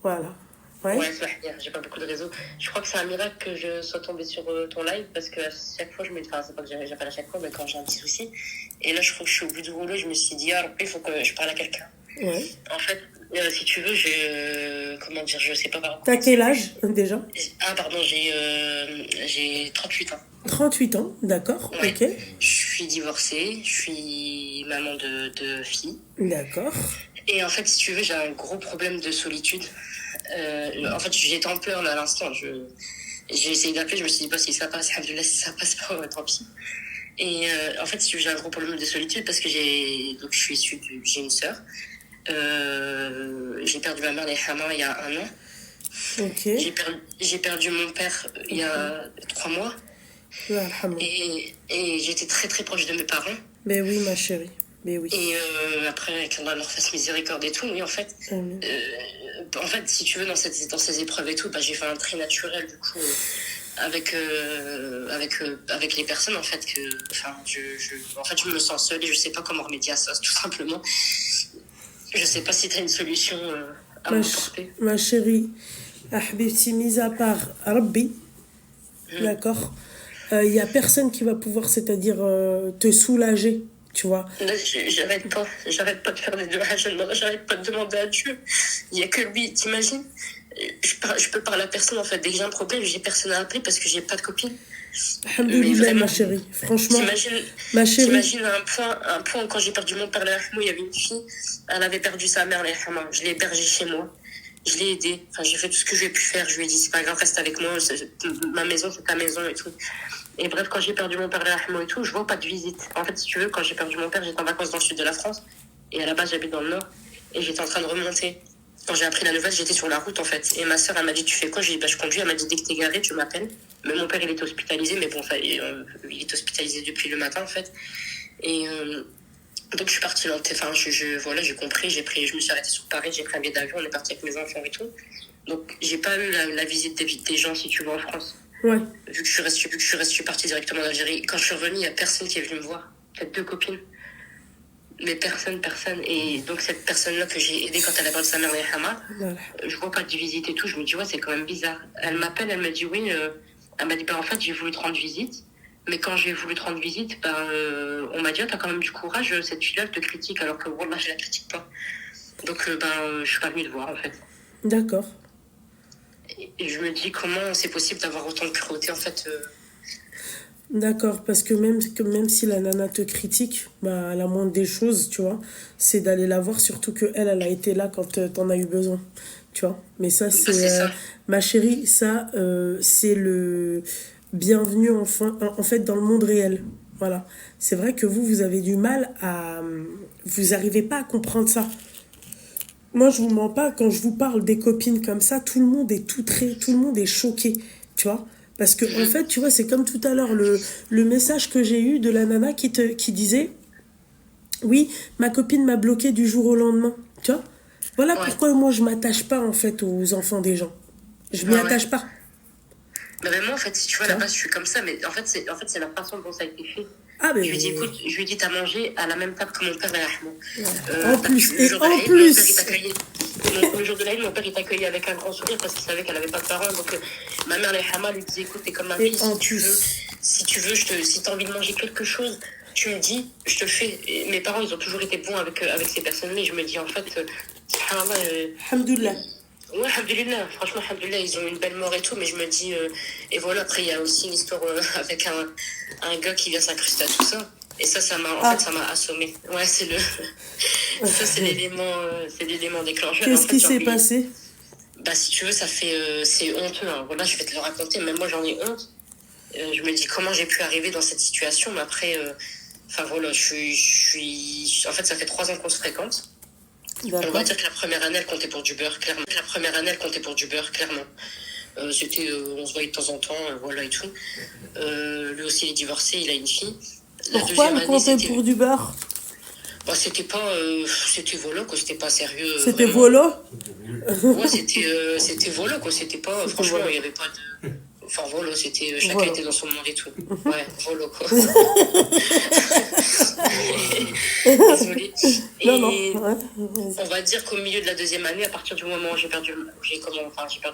Voilà. Ouais, Ouais. j'ai pas beaucoup de réseau. Je crois que c'est un miracle que je sois tombée sur ton live parce que à chaque fois, enfin, c'est pas que j'appelle à chaque fois, mais quand j'ai un petit souci. Et là, je crois que je suis au bout du rouleau, je me suis dit, ah, il faut que je parle à quelqu'un. Ouais. En fait, si tu veux, comment dire, je sais pas par T'as quel âge déjà? Ah, pardon, j'ai 38 ans. 38 ans, d'accord, Ouais. ok. Je suis divorcée, je suis maman de filles. D'accord. Et en fait, si tu veux, j'ai un gros problème de solitude. En fait, j'étais en pleurs là, à l'instant. J'ai essayé d'appeler, je me suis dit, bah, si ça passe, alhamdoulilah, si ça passe pas, tant pis. Et en fait, si tu veux, j'ai un gros problème de solitude parce que j'ai une sœur. J'ai perdu ma mère, les Hama, il y a 1 an. Ok. J'ai perdu mon père il y a 3 mois. Et j'étais très très proche de mes parents. Mais oui, ma chérie. Mais oui. Et après, qu'Allah leur fasse miséricorde et tout, oui, en fait. En fait, si tu veux, dans ces épreuves et tout, bah, j'ai fait un trait naturel, du coup, avec les personnes, en fait, en fait, je me sens seule et je sais pas comment remédier à ça, tout simplement. Je sais pas si tu as une solution à m'apporter. Ma chérie, Ahbibti, mis à part Rabbi, d'accord, il y a personne qui va pouvoir, c'est-à-dire te soulager, tu vois. Là, j'arrête pas de faire des doigts, j'arrête pas de demander à Dieu. Il y a que lui, t'imagines? Je peux parler à personne, en fait. Dès que j'ai un problème, j'ai personne à appeler parce que j'ai pas de copine. Alhamdoulilah, ma chérie, franchement. Ma chérie. T'imagines un point quand j'ai perdu mon père, il y avait une fille, elle avait perdu sa mère, je l'ai hébergée chez moi. Je l'ai aidée, enfin, j'ai fait tout ce que j'ai pu faire. Je lui ai dit, c'est pas grave, reste avec moi, ma maison, c'est ta maison et tout. Et bref, quand j'ai perdu mon père et tout, je vois pas de visite. En fait, si tu veux, quand j'ai perdu mon père, j'étais en vacances dans le sud de la France. Et à la base, j'habite dans le nord. Et j'étais en train de remonter. Quand j'ai appris la nouvelle, j'étais sur la route, en fait. Et ma sœur, elle m'a dit, tu fais quoi? J'ai dit, bah, je conduis. Elle m'a dit, dès que t'es garé, tu m'appelles. Mais mon père, il était hospitalisé. Mais bon, enfin, il est hospitalisé depuis le matin, en fait. Et donc, je suis partie là. Enfin, voilà, j'ai compris. Je me suis arrêtée sur Paris. J'ai pris un billet d'avion. On est parti avec mes enfants et tout. Donc, j'ai pas eu la visite des gens, si tu veux, en France. Ouais. Vu que je suis partie directement d'Algérie. Quand je suis revenue, il n'y a personne qui est venu me voir. Peut-être 2 copines. Mais personne. Et donc, cette personne-là que j'ai aidée quand elle a perdu sa mère, les Hama, je vois pas de visite et tout. Je me dis, ouais, c'est quand même bizarre. Elle m'appelle, elle me dit, oui. Elle m'a dit, bah, en fait, j'ai voulu te rendre visite. Mais quand j'ai voulu te rendre visite, on m'a dit, oh, t'as quand même du courage, cette fille-là, elle te critique, alors que, voilà, je la critique pas. Donc, je suis pas venue te voir, en fait. D'accord. Et je me dis, comment c'est possible d'avoir autant de cruauté, en fait D'accord, parce que même si la nana te critique, bah, la moindre des choses, tu vois, c'est d'aller la voir, surtout que elle a été là quand t'en as eu besoin, tu vois. Mais ça, c'est ça. ma chérie, ça, c'est le bienvenu en fait dans le monde réel. Voilà. C'est vrai que vous avez du mal à... Vous arrivez pas à comprendre ça. Moi, je vous mens pas, quand je vous parle des copines comme ça, tout le monde est outré, tout le monde est choqué, tu vois. Parce que, en fait, tu vois, c'est comme tout à l'heure, le message que j'ai eu de la nana qui disait, oui, ma copine m'a bloqué du jour au lendemain, tu vois. Voilà pourquoi moi, je m'attache pas, en fait, aux enfants des gens. Je m'y attache pas. Bah, même moi, en fait, si tu vois, à la base, je suis comme ça, mais en fait, c'est la façon dont ça a été fait. Ah, ben, je lui dis, écoute, t'as mangé à la même table que mon père, en plus, le jour de l'Aïd, mon père, il t'accueillait avec un grand sourire parce qu'il savait qu'elle avait pas de parents. Donc, ma mère, les Hama, lui disait, écoute, t'es comme ma fille, si tu veux, si t'as envie de manger quelque chose, tu me dis, je te le fais. Et mes parents, ils ont toujours été bons avec ces personnes-là. Et je me dis, en fait, alhamdoulilah. Ouais, alhamdoulilah. Franchement, alhamdoulilah, ils ont eu une belle mort et tout, mais je me dis... et voilà, après, il y a aussi une histoire avec un gars qui vient s'incruster à tout ça. Et ça m'a assommé. Ouais, c'est l'élément déclencheur. Qu'est-ce qui s'est passé? Bah, si tu veux, c'est honteux. Hein. Voilà, je vais te le raconter. Même moi, j'en ai honte. Je me dis comment j'ai pu arriver dans cette situation. Mais après, enfin voilà, en fait, ça fait 3 ans qu'on se fréquente. On va dire que la première année, elle comptait pour du beurre, clairement. C'était, on se voyait de temps en temps, voilà et tout. Lui aussi, il est divorcé, il a une fille. Pourquoi elle comptait pour du beurre? Bah, c'était pas, c'était volo, quoi, c'était pas sérieux. C'était volo? Ouais, c'était volo, quoi, c'était pas, franchement, il y avait pas de... Enfin, voilà, c'était, chacun Voilà. était dans son monde et tout. Ouais, voilà, quoi. Désolée. Non, non, Et ouais, on vas-y. va dire qu'au milieu de la deuxième année, à partir du moment où j'ai perdu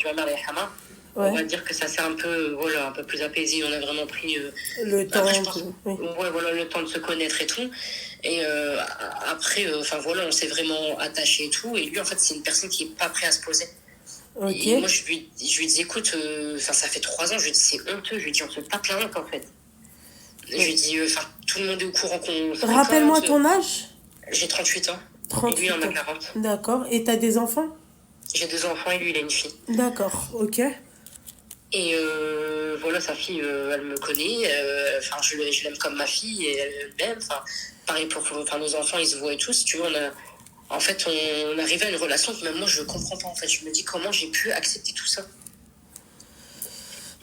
ma mère et Hama, on va Ouais, dire que ça s'est un peu, voilà, un peu plus apaisé. On a vraiment pris, le après, je temps pense, oui. ouais, voilà, le temps de se connaître et tout. Et après, enfin voilà, on s'est vraiment attaché et tout. Et lui, en fait, c'est une personne qui est pas prête à se poser. Ok. Et moi, je lui dis, écoute, enfin, ça fait 3 ans, je lui dis, c'est honteux. Je lui dis, on se tape la honte, en fait. Je lui dis, enfin, tout le monde est au courant qu'on se Rappelle-moi fréquente. ton âge. J'ai 38 ans. Et lui, il en 38 a ans. 40. D'accord. Et t'as des enfants? J'ai 2 enfants et lui, il a une fille. D'accord, ok. Et voilà, sa fille, elle me connaît. Enfin, je l'aime comme ma fille et elle m'aime. Enfin, pareil pour enfin, nos enfants, ils se voient et tout. Si tu veux, en fait, on arrivait à une relation que même moi, je comprends pas. En fait, je me dis comment j'ai pu accepter tout ça.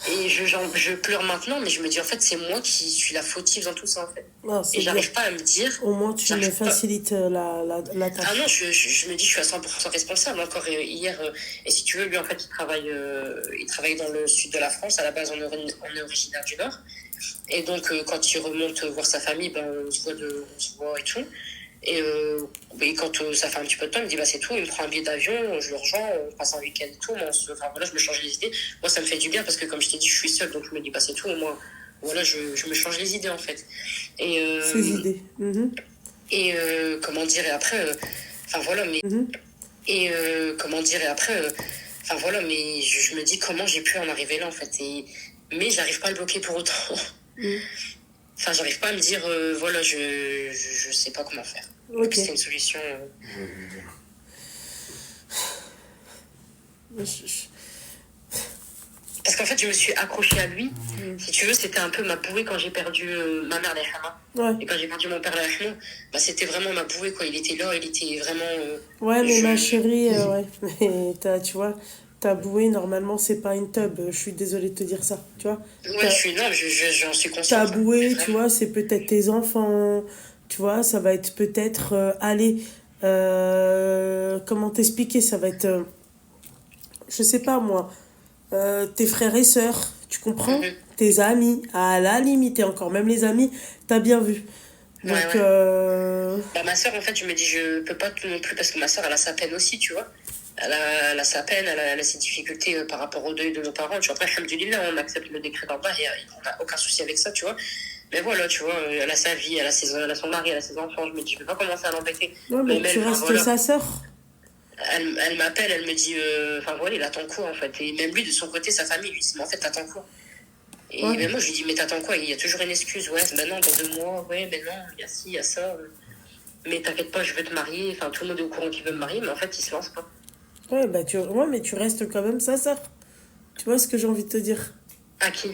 Et je pleure maintenant, mais je me dis en fait, c'est moi qui suis la fautive dans tout ça, en fait. Ah, Et c'est bien. j'arrive pas à me dire. Au moins, tu me J'arrive pas. facilites la Ah tâche. non, je me dis, je suis à 100% responsable. Encore hier, et si tu veux, lui, en fait, il travaille dans le sud de la France. À la base, on est originaire du Nord. Et donc, quand il remonte voir sa famille, ben, on se voit et tout. Et quand ça fait un petit peu de temps, il me dit, bah, c'est tout, il me prend un billet d'avion, je le rejoins, on passe un week-end et tout. Enfin, voilà, je me change les idées. Moi, ça me fait du bien parce que, comme je t'ai dit, je suis seule, donc je me dis, bah, c'est tout. Moi, voilà, je me change les idées, en fait. Et, Ces idées. Mhm. comment dire, et après, enfin, voilà, mais. Mhm. Comment dire, et après, enfin, voilà, mais je me dis comment j'ai pu en arriver là, en fait. Mais j'arrive pas à le bloquer pour autant. Mhm. Enfin, j'arrive pas à me dire, voilà, je sais pas comment faire. Donc, Ok. c'était une solution. Je- Parce qu'en fait, je me suis accrochée à lui. Si tu veux, c'était un peu ma bouée quand j'ai perdu ma mère, Hama. Ouais. Et quand j'ai perdu mon père, Hama, bah, c'était vraiment ma bouée, quoi. Il était là, il était vraiment. Ouais, mais ma Je... chérie, ouais. Mais tu vois, ta bouée, normalement, c'est pas une tub. Je suis désolée de te dire ça. Tu vois, Ouais, ta, non, j'en suis ta consciente, hein. Mais bouée, tu vraiment. vois, c'est peut-être tes enfants. Tu vois, ça va être peut-être. Allez, comment t'expliquer? Ça va être. Je sais pas moi. Tes frères et sœurs, tu comprends? Mhm. Tes amis, à la limite, et encore même les amis, t'as bien vu. Ouais, Donc, ouais. Bah, ma soeur, en fait, je me dis, je peux pas tout non plus parce que ma soeur, elle a sa peine aussi, tu vois. Elle a sa peine, elle a ses difficultés par rapport au deuil de nos parents. Tu vois, après, alhamdoulilah, on accepte le décret d'en bas et on n'a aucun souci avec ça, tu vois. Mais voilà, tu vois, elle a sa vie, elle a son mari, elle a ses enfants. Je me dis, je peux pas commencer à l'embêter. ouais, mais Même tu elle, enfin restes voilà. sa sœur. Elle m'appelle, elle me dit, enfin voilà, il attend quoi en fait. Et même lui, de son côté, sa famille lui dit, mais en fait, t'attends quoi? Et Ouais. même moi, je lui dis, mais t'attends quoi? Il y a toujours une excuse, ouais, ben non, dans 2 mois, ouais, ben non, il y a ci, il y a ça. Mais t'inquiète pas, je veux te marier. Enfin, tout le monde est au courant qu'il veut me marier, mais en fait, il se lance pas. Ouais, bah ouais, mais tu restes quand même sa sœur. Tu vois ce que j'ai envie de te dire? À qui?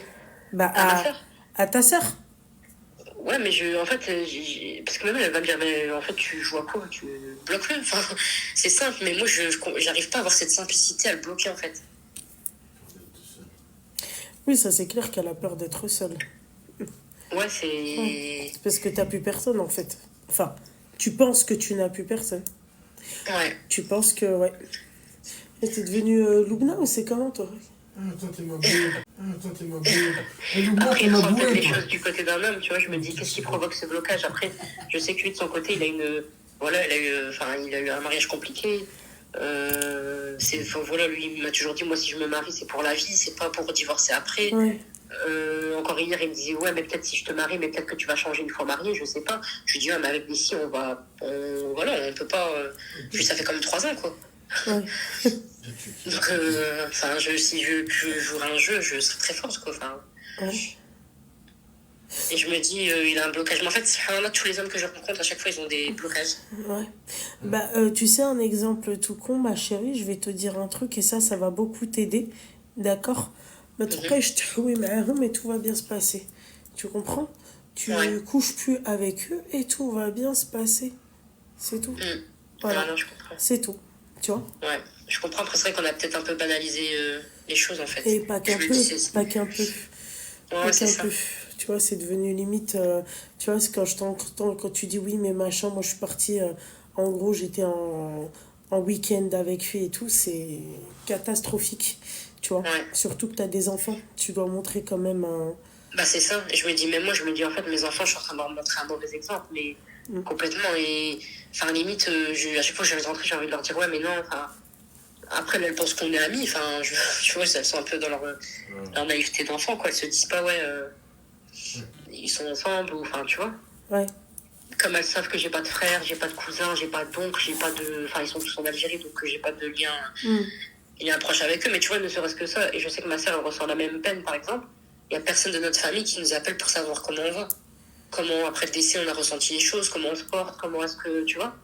Bah, À ma sœur? à ta sœur. Ouais, mais en fait, parce que même elle va me dire, mais en fait, tu joues à quoi? Tu bloques-le. Enfin, c'est simple, mais moi, j'arrive pas à avoir cette simplicité à le bloquer, en fait. Oui, ça c'est clair qu'elle a peur d'être seule. Ouais, Ouais. c'est. C'est parce que t'as plus personne en fait. Enfin, tu penses que tu n'as plus personne. Ouais. Tu penses que, ouais. Et t'es devenu Loubna ou c'est comment toi? Ah, toi, t'es ma bouée. Ah, toi, t'es ma bouée. Et Loubna, Après, t'es il ma prend peut-être bouée, les toi. choses du côté d'un homme, tu vois. Je me dis, qu'est-ce qui provoque ce blocage? Après, je sais que lui, de son côté, il a une. Voilà, il a eu un mariage compliqué. Enfin, voilà, lui, il m'a toujours dit, moi, si je me marie, c'est pour la vie, c'est pas pour divorcer après. Ouais. Encore hier, il me disait, ouais, mais peut-être si je te marie, mais peut-être que tu vas changer une fois marié, je sais pas. Je lui dis, ouais, mais avec Bessie, voilà, on peut pas. Puis ça fait quand même 3 ans, quoi. Ouais. Donc, enfin, si je jouerais un jeu, je serais très forte, quoi. Enfin, Ouais. et je me dis, il a un blocage. Mais en fait, subhanallah, tous les hommes que je rencontre, à chaque fois, ils ont des blocages. Ouais. Bah, tu sais, un exemple tout con, ma chérie, je vais te dire un truc et ça va beaucoup t'aider. D'accord? Mais en tout cas, je te oui, mais tout va bien se passer. Tu comprends? Tu Ouais. couches plus avec eux et tout va bien se passer. C'est tout. Voilà. Ouais, non, je comprends. C'est tout. Tu vois? Ouais, je comprends. Après, c'est vrai qu'on a peut-être un peu banalisé les choses, en fait. Et pas Je qu'un me peu. dis, c'est. Pas qu'un peu. Pas Ouais, c'est qu'un ça. peu. Tu vois, c'est devenu limite. Tu vois, c'est quand je t'entends, quand tu dis oui, mais machin, moi je suis partie. En gros, j'étais en week-end avec lui et tout, c'est catastrophique. tu vois. Ouais. Surtout que tu as des enfants, tu dois montrer quand même un... Bah, c'est ça. Et je me dis, même moi, je me dis, en fait, mes enfants, je suis en train de leur montrer un mauvais exemple, mais complètement. Et, enfin, limite, à chaque fois que j'ai envie de rentrer, j'ai envie de leur dire, ouais, mais non, enfin, après, elles pensent qu'on est amis, enfin, tu vois, elles sont un peu dans leur naïveté d'enfant, quoi. Elles se disent pas, ouais, ils sont ensemble, ou, enfin, tu vois. Ouais, Comme elles savent que j'ai pas de frère, j'ai pas de cousin, j'ai pas d'oncle, j'ai pas de. Enfin, ils sont tous en Algérie, donc j'ai pas de lien proche avec eux, mais tu vois, ne serait-ce que ça. Et je sais que ma sœur, elle ressent la même peine, par exemple. Il y a personne de notre famille qui nous appelle pour savoir comment on va. Comment, après le décès, on a ressenti les choses, comment on se porte, comment est-ce que. Tu vois.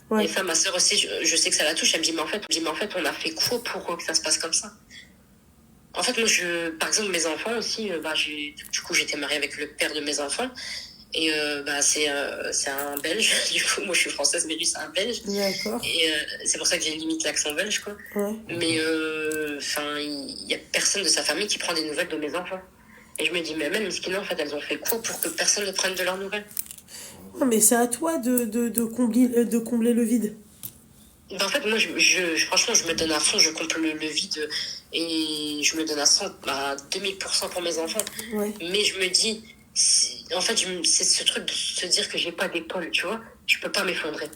ouais. Et ça, ma sœur aussi, je sais que ça la touche. Elle me dit, mais en fait, on a fait quoi pour que ça se passe comme ça? En fait, moi, par exemple, mes enfants aussi, du coup, j'étais mariée avec le père de mes enfants. Et c'est un Belge. Du coup, moi, je suis française, mais lui, c'est un Belge. D'accord. Et c'est pour ça que j'ai limite l'accent belge, quoi. Ouais. Mais il y a personne de sa famille qui prend des nouvelles de mes enfants. Et je me dis, mais même, Miskina, en fait, elles ont fait quoi pour que personne ne prenne de leurs nouvelles? Non, mais c'est à toi de combler le vide. Ben, en fait, moi, franchement, je me donne à fond, je comble le vide et je me donne à 100, à 2000% pour mes enfants. Ouais. Mais je me dis, en fait, c'est ce truc de se dire que j'ai pas d'épaule, tu vois. Je peux pas m'effondrer.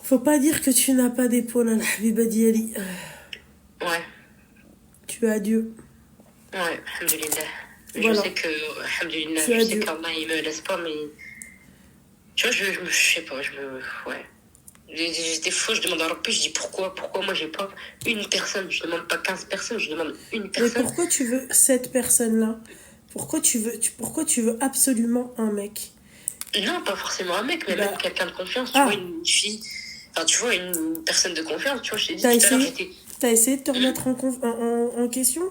Faut pas dire que tu n'as pas d'épaule, Al-Habiba Diali. Ouais, Tu as Dieu. ouais, alhamdoulilah. Voilà. Je sais que, alhamdoulilah, Tu as je sais Dieu. qu'Allah, il me laisse pas, mais. Tu vois, je sais pas, ouais. Des fois, je demande à leur je dis pourquoi moi j'ai pas une personne, je demande pas 15 personnes, je demande une Mais personne. pourquoi tu veux cette personne-là? Pourquoi tu veux absolument un mec? Non, pas forcément un mec, mais Bah, même quelqu'un de confiance, tu ah. vois, une fille, enfin, tu vois, une personne de confiance, tu vois, je t'ai dit T'as tout à l'heure, essayé, t'as essayé de te remettre en question?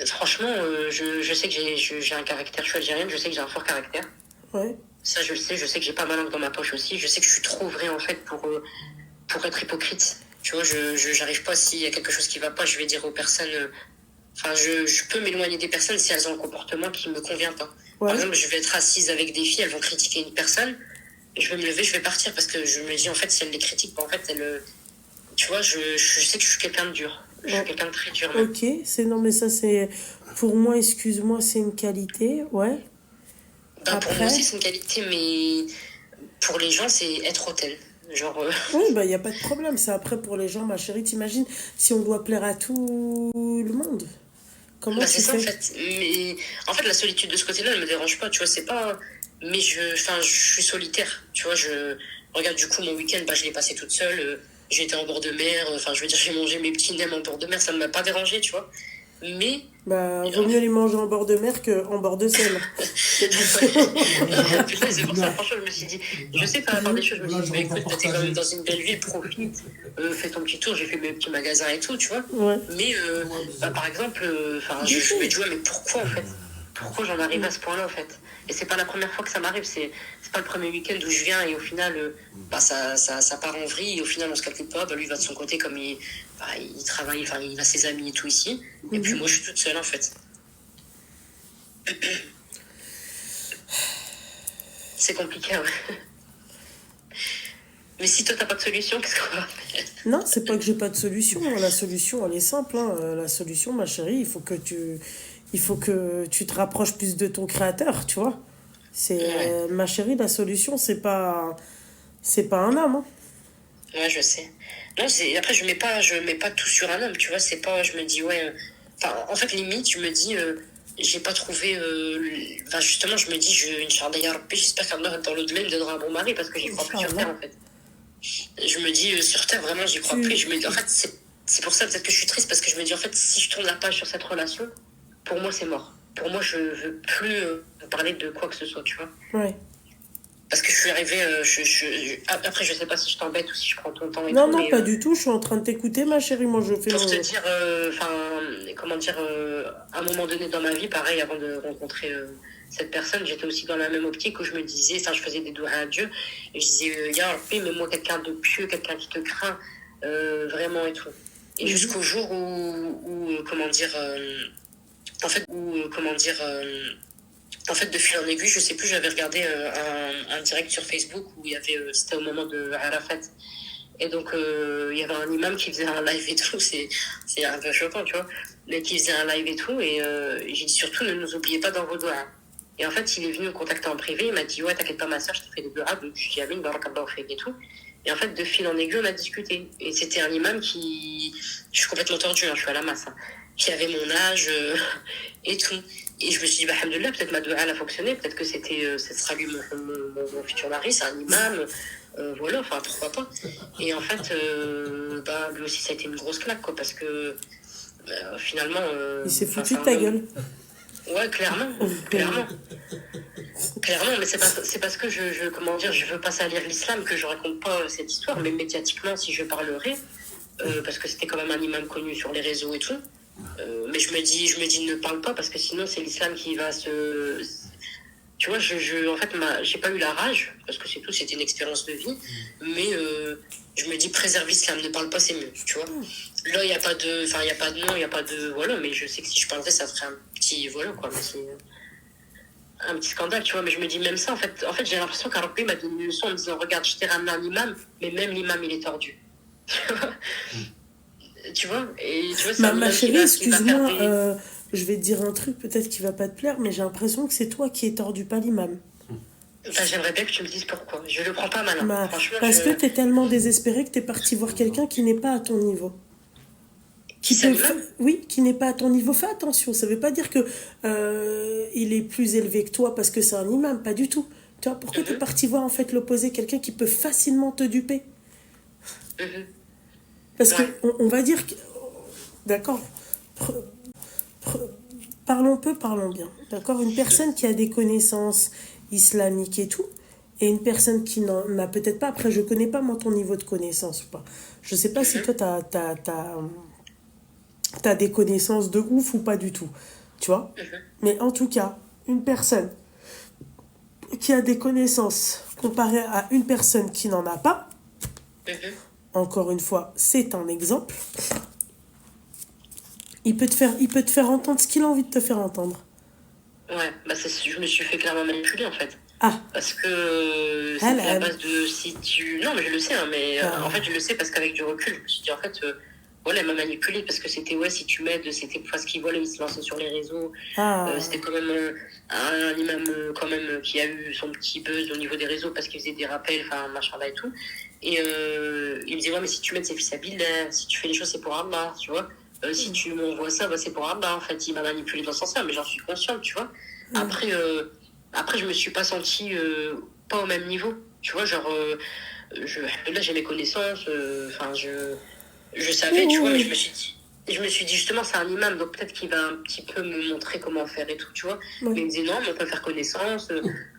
Franchement, je sais que j'ai un caractère, je suis algérienne, je sais que j'ai un fort caractère. Ouais. Ça, je le sais, je sais que j'ai pas ma langue dans ma poche aussi, je sais que je suis trop vrai, en fait, pour être hypocrite. Tu vois, j'arrive pas, s'il y a quelque chose qui va pas, je vais dire aux personnes. Enfin, je peux m'éloigner des personnes si elles ont un comportement qui me convient pas. Ouais. Par exemple, je vais être assise avec des filles, elles vont critiquer une personne, je vais me lever, je vais partir parce que je me dis, en fait, si elles les critiquent pas, en fait, tu vois, je sais que je suis quelqu'un de dur. Je suis quelqu'un de très dur, même. Ok, non, mais ça, c'est. Pour moi, excuse-moi, c'est une qualité, ouais. Ben, pour moi aussi, c'est une qualité, mais pour les gens, c'est être hautaine. Genre. Oui, bah, il n'y a pas de problème. C'est après pour les gens, ma chérie, t'imagines, si on doit plaire à tout le monde. Comment Bah, tu c'est ça, en fais? fait. Mais en fait, la solitude de ce côté-là, elle me dérange pas, tu vois, c'est pas. Mais je suis solitaire, tu vois, regarde, du coup, mon week-end, je l'ai passé toute seule. J'étais en bord de mer, enfin, je veux dire, j'ai mangé mes petits nems en bord de mer, ça ne m'a pas dérangé, tu vois. Mais. Bah, vaut mieux les manger en bord de mer qu'en bord de sel. C'est pour ça, franchement, je me suis dit, je sais pas faire des choses, je me suis dit, écoute, t'es quand même dans une belle ville, profite, fais ton petit tour, j'ai fait mes petits magasins et tout, tu vois. Ouais. Mais, par exemple, je me dis, ouais, mais pourquoi, en fait? Pourquoi j'en arrive à ce point-là, en fait? Et c'est pas la première fois que ça m'arrive, c'est pas le premier week-end où je viens et au final, ça part en vrille et au final, on se calcule pas, lui va de son côté comme il travaille, enfin, il a ses amis et tout ici. Et puis moi, je suis toute seule, en fait. C'est compliqué, ouais. Mais si toi, t'as pas de solution, qu'est-ce qu'on va faire? Non, c'est pas que j'ai pas de solution. La solution, elle est simple. Hein. La solution, ma chérie, il faut que tu te rapproches plus de ton créateur, tu vois. Ma chérie, la solution, c'est pas un homme. Hein. Ouais, je sais. Non, après, je mets pas tout sur un homme, tu vois. C'est pas, je me dis, ouais. En fait, limite, je me dis, j'ai pas trouvé. Justement, je me dis, Inch'Allah, Ya Rabbi, j'espère qu'Allah, dans l'au-delà, il me donnera un bon mari parce que j'y crois plus sur Terre, en fait. Je me dis, sur Terre, vraiment, j'y crois plus. Je me dis, en fait, c'est pour ça peut-être que je suis triste parce que je me dis, en fait, si je tourne la page sur cette relation, pour moi, c'est mort. Pour moi, je veux plus parler de quoi que ce soit, tu vois. Ouais. Parce que je suis arrivée, après, je sais pas si je t'embête ou si je prends ton temps et non, tout. Non, mais, pas du tout. Je suis en train de t'écouter, ma chérie. Moi, je fais pour te dire, à un moment donné dans ma vie, pareil, avant de rencontrer cette personne, j'étais aussi dans la même optique où je me disais, je faisais des doigts à Dieu, et je disais, Ya Rabbi, mais moi, quelqu'un de pieux, quelqu'un qui te craint, vraiment et tout. Et jusqu'au jour où en fait, de fil en aiguille, je sais plus, j'avais regardé un direct sur Facebook où il y avait, c'était au moment de Arafat. Et donc, il y avait un imam qui faisait un live et tout, c'est un peu choquant, tu vois, mais qui faisait un live et tout, et j'ai dit surtout, ne nous oubliez pas dans vos doigts. Et en fait, il est venu me contacter en privé, il m'a dit, ouais, t'inquiète pas, ma soeur, je t'ai fait des doigts, donc je dis, Amin, barakallahu fik et tout. Et en fait, de fil en aiguille, on a discuté. Et c'était un imam qui, je suis complètement tordue, hein, je suis à la masse, hein, qui avait mon âge et tout. Et je me suis dit, bah, alhamdoulilah, peut-être ma doua, elle a fonctionné, peut-être que ce sera lui mon futur mari, c'est un imam. Voilà, enfin pourquoi pas. Et en fait, bah, lui aussi ça a été une grosse claque, quoi, parce que finalement. Il s'est foutu de ta gueule. Ouais, clairement, clairement. Clairement, mais c'est parce que comment dire, je veux pas salir l'islam que je raconte pas cette histoire, mais médiatiquement, si je parlerai, parce que c'était quand même un imam connu sur les réseaux et tout. Mais je me dis, ne parle pas, parce que sinon c'est l'islam qui va se. Tu vois, en fait, j'ai pas eu la rage, parce que c'est tout, c'était une expérience de vie, mais je me dis, préserve l'islam, ne parle pas, c'est mieux, tu vois. Là, il n'y a pas de, enfin, il n'y a pas de nom, il n'y a pas de, voilà, mais je sais que si je parlerais, ça ferait un petit, voilà, quoi, un petit scandale, tu vois, mais je me dis même ça, en fait j'ai l'impression qu'Arabie m'a donné une leçon en me disant, regarde, je t'ai ramené un imam, mais même l'imam, il est tordu. Tu vois, et tu vois, c'est Ma chérie, excuse-moi, je vais te dire un truc peut-être qui va pas te plaire, mais j'ai l'impression que c'est toi qui es tordu, pas l'imam. Bah, j'aimerais bien que tu me dises pourquoi. Je le prends pas mal, hein. Franchement, parce que t'es tellement désespéré que t'es parti voir quelqu'un qui n'est pas à ton niveau. Oui, qui n'est pas à ton niveau. Fais attention, ça veut pas dire que il est plus élevé que toi parce que c'est un imam, pas du tout. Tu vois, pourquoi t'es parti voir en fait l'opposé, quelqu'un qui peut facilement te duper? Parce que on va dire que, d'accord, parlons peu, parlons bien, d'accord. Une personne qui a des connaissances islamiques et tout, et une personne qui n'en a peut-être pas. Après, je connais pas moi ton niveau de connaissance ou pas. Je sais pas si toi t'as des connaissances de ouf ou pas du tout, tu vois. Mais en tout cas, une personne qui a des connaissances comparée à une personne qui n'en a pas, encore une fois, c'est un exemple. Il peut te faire entendre ce qu'il a envie de te faire entendre. Ouais, bah je me suis fait clairement manipuler en fait. Ah. Parce que c'est la base de si tu. Non, mais je le sais, hein, mais en fait, je le sais parce qu'avec du recul, je me suis dit en fait, voilà, elle m'a manipulé parce que c'était, ouais, si tu m'aides, c'était parce qu'il voilà, il se lançait sur les réseaux. C'était quand même un imam quand même qui a eu son petit buzz au niveau des réseaux parce qu'il faisait des rappels, enfin, machin là et tout. Et il me disait, ouais, mais si tu m'aides, c'est fissabillah, si tu fais les choses, c'est pour Allah, tu vois. Si tu m'envoies ça, bah, c'est pour Allah, en fait, il m'a manipulé dans ce sens-là, mais j'en suis consciente, tu vois. Après, je me suis pas sentie pas au même niveau, tu vois, genre, là, j'ai mes connaissances, enfin, je savais, tu vois, mais je me suis dit justement, c'est un imam, donc peut-être qu'il va un petit peu me montrer comment faire et tout, tu vois. Mais il me disait, non, mais on peut faire connaissance,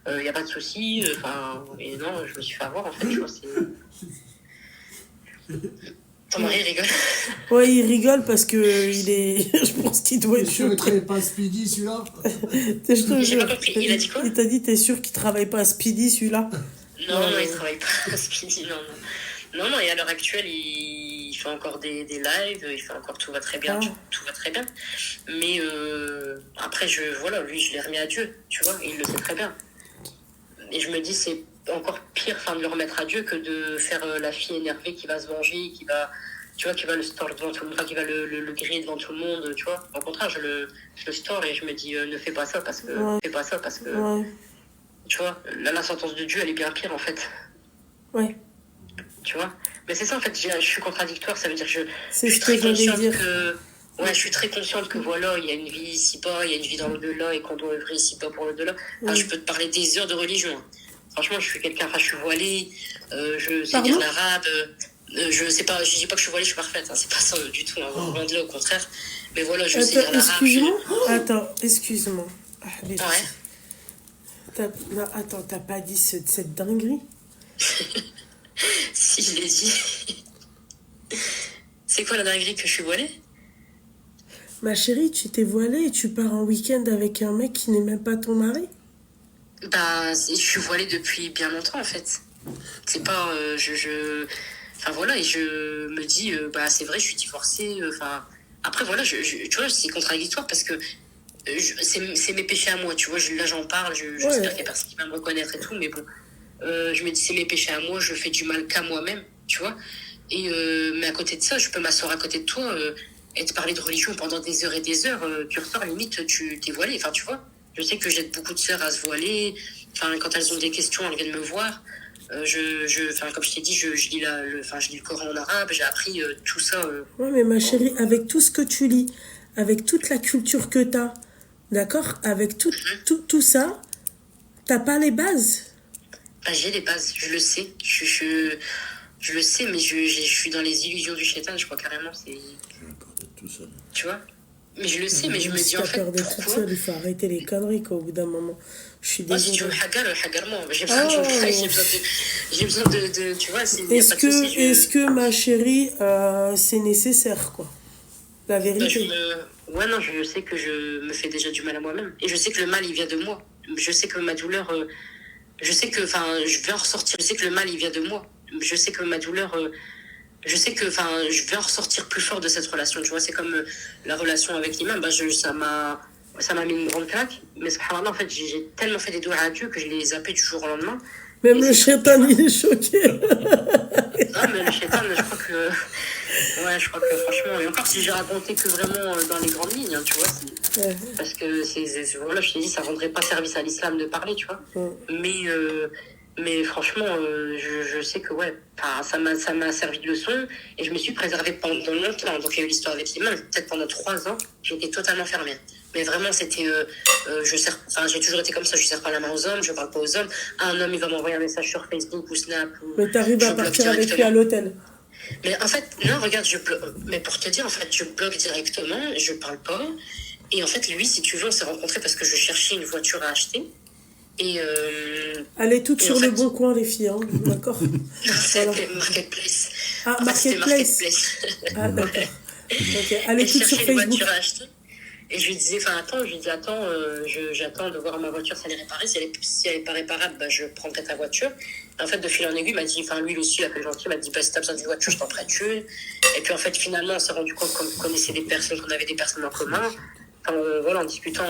il n'y a pas de souci, enfin, et non, je me suis fait avoir, en fait, tu vois, c'est... Ton mari rigole. Ouais, il rigole parce que il est. Je pense qu'il doit être choqué. Il travaille pas à Speedy, celui-là. J'ai pas compris. Il a dit quoi? Il t'a dit, t'es sûr qu'il travaille pas à Speedy, celui-là? Non, il travaille pas à Speedy, non. Et à l'heure actuelle, il fait encore des lives, il fait encore tout va très bien, tout va très bien. Mais après, voilà, lui, je l'ai remis à Dieu, tu vois, il le sait très bien. Et je me dis, c'est encore pire de le remettre à Dieu que de faire la fille énervée qui va se venger, qui va le store devant tout le monde, qui va le griller devant tout le monde, tu vois. Au contraire, je le store et je me dis, ne fais pas ça parce que, tu vois, la sentence de Dieu, elle est bien pire, en fait. Ouais. Tu vois. Mais c'est ça, en fait, je suis contradictoire, ça veut dire que je suis très consciente que... Ouais, je suis très consciente que voilà, il y a une vie ici-bas, il y a une vie dans l'au-delà et qu'on doit œuvrer ici-bas pour l'au-delà. Enfin, je peux te parler des heures de religion. Franchement, je suis quelqu'un, je suis voilée, je sais lire l'arabe, je sais pas, je dis pas que je suis voilée, je suis parfaite, hein, c'est pas ça du tout, hein, loin de là, au contraire. Mais voilà, je sais lire l'arabe. Attends, excuse-moi. Ouais. Attends, t'as pas dit cette dinguerie? Si, je l'ai dit. C'est quoi la dinguerie que je suis voilée? Ma chérie, tu t'es voilée et tu pars en week-end avec un mec qui n'est même pas ton mari? Bah, je suis voilée depuis bien longtemps, en fait. C'est pas... Enfin, voilà, et je me dis, bah, c'est vrai, je suis divorcée, enfin... Après, voilà, tu vois, c'est contradictoire parce que c'est mes péchés à moi, tu vois. Là, j'en parle, j'espère qu'il y a personne qui va me reconnaître et tout, mais bon... je me dis, c'est mes péchés à moi, je fais du mal qu'à moi-même, tu vois. Mais à côté de ça, je peux m'asseoir à côté de toi et te parler de religion pendant des heures et des heures. Tu ressors, limite, tu t'es voilé. Enfin, tu vois, je sais que j'aide beaucoup de sœurs à se voiler. Enfin, quand elles ont des questions, elles viennent me voir. Enfin, comme je t'ai dit, je lis je lis le Coran en arabe. J'ai appris tout ça. Ouais, mais ma chérie, avec tout ce que tu lis, avec toute la culture que t'as, d'accord? Avec tout ça, t'as pas les bases. Bah, j'ai les bases, je le sais. Je le sais, mais je suis dans les illusions du shaitan, je crois carrément. J'ai peur d'être tout seul. Tu vois? Mais je le sais, mais je me Si dis t'as en fait, peur d'être toute pourquoi? seule, il faut arrêter les conneries, quoi, au bout d'un moment. Je suis Moi, si tu désolée. veux hagar-moi. J'ai Oh. besoin de tu vois, il n'y a Est-ce pas de souci. est-ce que, ma chérie, c'est nécessaire, quoi? La vérité. Ouais, non, je sais que je me fais déjà du mal à moi-même. Et je sais que le mal, il vient de moi. Je sais que ma douleur, je sais que, enfin, je vais en ressortir. Je sais que le mal, il vient de moi. Je sais que ma douleur, je sais que, enfin, je vais en ressortir plus fort de cette relation. Tu vois, c'est comme la relation avec l'imam. Bah, ça m'a mis une grande claque. Mais subhanallah, en fait, j'ai tellement fait des doigts à Dieu que je les ai zappés du jour au lendemain. Même Et le c'est shaitan, il est choqué. Non, mais le shaitan, je crois que. Ouais, je crois que franchement. Et encore si j'ai raconté que vraiment dans les grandes lignes, hein, tu vois. Ouais. Parce que voilà, je t'ai dit, ça rendrait pas service à l'islam de parler, tu vois. Mais franchement, je sais que ouais, ça m'a servi de leçon et je me suis préservée pendant longtemps. Donc il y a eu l'histoire avec l'imam, peut-être pendant 3 ans, j'étais totalement fermée. Mais vraiment, c'était, j'ai toujours été comme ça, je sers pas la main aux hommes, je parle pas aux hommes. Un homme, il va m'envoyer un message sur Facebook ou Snap. Mais t'arrives à je bloque partir avec lui directement. à l'hôtel. Mais en fait, non, regarde, mais pour te dire, en fait, je bloque directement, je parle pas. Et en fait, lui, si tu veux, on s'est rencontrés parce que je cherchais une voiture à acheter. Et Allez toutes Et sur en le fait- bon coin, les filles, hein, d'accord? c'était Marketplace. Ah, En fait, c'était Marketplace. Ah, d'accord. Ok, allez Et je toutes sur cherchais une Facebook. voiture à acheter. Et je lui disais, j'attends de voir ma voiture, si elle est réparée. Si elle est pas réparable, bah, je prendrai ta voiture. Et en fait, de fil en aiguille, il m'a dit, enfin, lui aussi, il a fait gentil, il m'a dit, bah, si t'as besoin d'une voiture, je t'en prête une. Et puis, en fait, finalement, on s'est rendu compte qu'on connaissait des personnes, qu'on avait des personnes en commun. Enfin, voilà, en discutant,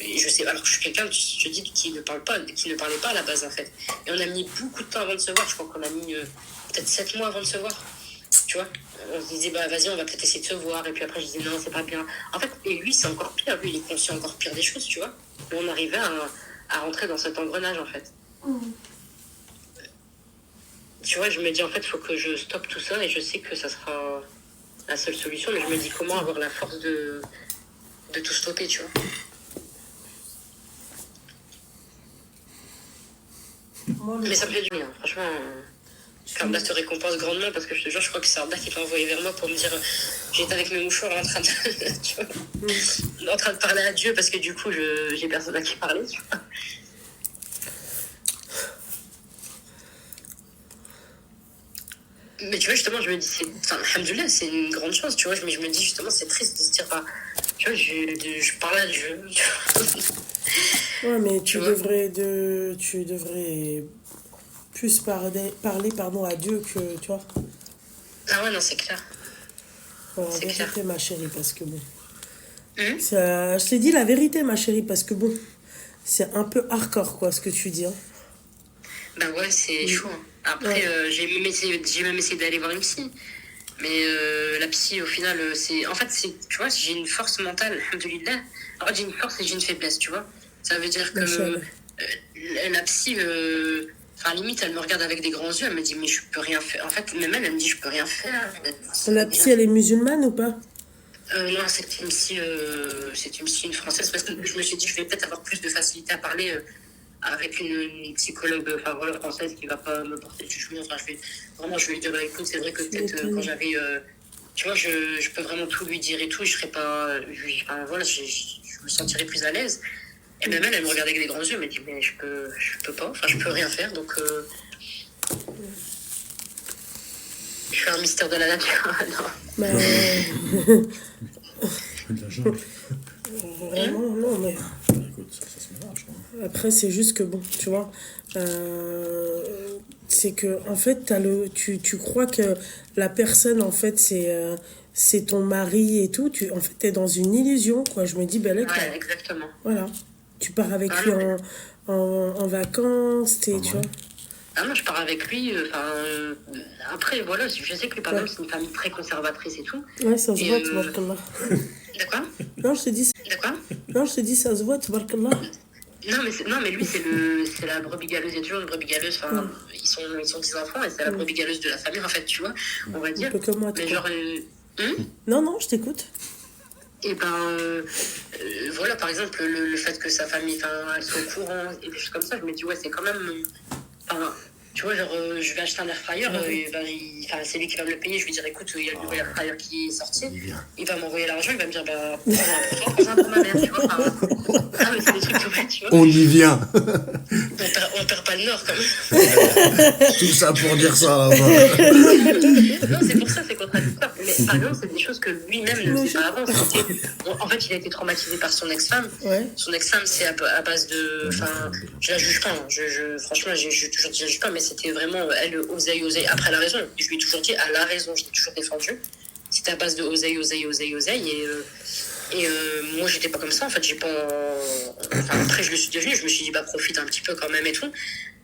et je sais, alors je suis quelqu'un, je te dis, qui ne parlait pas à la base, en fait. Et on a mis beaucoup de temps avant de se voir. Je crois qu'on a mis peut-être 7 mois avant de se voir. Tu vois, on se disait, bah vas-y, on va peut-être essayer de se voir. Et puis après, je disais, non, c'est pas bien. En fait, et lui, c'est encore pire. Lui, il est conscient encore pire des choses, tu vois. Et on arrivait à rentrer dans cet engrenage, en fait. Tu vois, je me dis, en fait, il faut que je stoppe tout ça. Et je sais que ça sera la seule solution. Mais je me dis, comment avoir la force de tout stopper, tu vois. Mais ça me fait du bien, franchement. Carla te récompense grandement parce que je te jure, je crois que c'est Arda qui t'a envoyé vers moi pour me dire j'étais avec mes mouchoirs en train de, tu vois, en train de parler à Dieu parce que du coup, j'ai personne à qui parler, tu vois. Mais tu vois, justement, je me dis, alhamdoulilah, c'est une grande chose, tu vois. Mais je me dis, justement, c'est triste de se dire, bah, tu vois, je parle à Dieu. Ouais, mais tu vois. devrais plus parler pardon, à Dieu que, tu vois. Ah ouais, non, c'est clair. Voilà, C'est la clair. vérité, ma chérie, parce que bon. Hum. Je t'ai dit la vérité, ma chérie, parce que bon, c'est un peu hardcore, quoi, ce que tu dis. Hein. Bah ouais, c'est chaud. Hein. Après, Ouais. j'ai même essayé d'aller voir une psy. Mais la psy, au final, en fait, tu vois, j'ai une force mentale, alhamdoulilah. En fait, j'ai une force et j'ai une faiblesse, tu vois. Ça veut dire que Machallah. la psy, enfin, limite, elle me regarde avec des grands yeux, elle me dit, mais je peux rien faire. En fait, même elle me dit, je peux rien faire. La psy, elle est musulmane ou pas? Non, c'était une française, parce que je me suis dit, je vais peut-être avoir plus de facilité à parler avec une psychologue, enfin voilà, française qui va pas me porter de jugement. Enfin, je vais lui dire, bah, écoute, c'est vrai que peut-être quand j'avais, tu vois, je peux vraiment tout lui dire et tout, je serais pas, enfin voilà, je me sentirais plus à l'aise. Et même elle me regardait avec des grands yeux, elle m'a dit, mais je peux pas, enfin, je peux rien faire, donc je suis un mystère de la nature. Non. Mais De la jungle. vraiment, non, mais Écoute, ça se mélange. Hein. après, c'est juste que bon, tu vois, c'est que, en fait, tu crois que la personne, en fait, c'est ton mari et tout. En fait, t'es dans une illusion, quoi. Je me dis, ben là, Ouais, exactement. voilà. Tu pars avec Ah lui non, mais- en vacances, tu vois. Ah non, je pars avec lui. Après, voilà, je sais que lui, par exemple, c'est une famille très conservatrice et tout. Ouais, ça se Et, voit, tabarakallah. D'accord. Non, je te dis, D'accord. non, je te dis, ça se voit, tabarakallah. Non, mais lui, c'est la brebis galeuse. Il y a toujours une brebis galeuse. Enfin, ils sont 10 enfants et c'est la brebis galeuse de la famille, en fait, tu vois, on va Un dire. peu comme moi, Mais toi. genre, Non, non, je t'écoute. et voilà, par exemple, le fait que sa famille, enfin, elle soit au courant et des choses comme ça, je me dis, ouais, c'est quand même. Enfin, tu vois, genre, je vais acheter un air fryer, et ben, c'est lui qui va me le payer. Je lui dire, écoute, il y a le nouvel air fryer qui est sorti. Il va m'envoyer l'argent, il va me dire, bah, prends un pour toi, prends un pour ma mère, tu vois. Ah, mais c'est des trucs tout bêtes, tu vois. On y vient. On perd pas le nord, quand même. Tout ça pour dire ça. Non, c'est pour ça, c'est contradictoire. Mais par exemple, c'est des choses que lui-même ne faisait pas avant. En fait, il a été traumatisé par son ex-femme. Ouais. Son ex-femme, c'est à base de. Enfin, je la juge pas. Hein. Franchement, j'ai toujours dit, je la juge pas, mais c'était vraiment. Elle oseille. Après, elle a raison. Je lui ai toujours dit, elle a raison. Je l'ai toujours défendu. C'était à base de oseille. Et moi, j'étais pas comme ça. En fait, j'ai pas. Enfin, après, je le suis devenu. Je me suis dit, bah, profite un petit peu quand même et tout.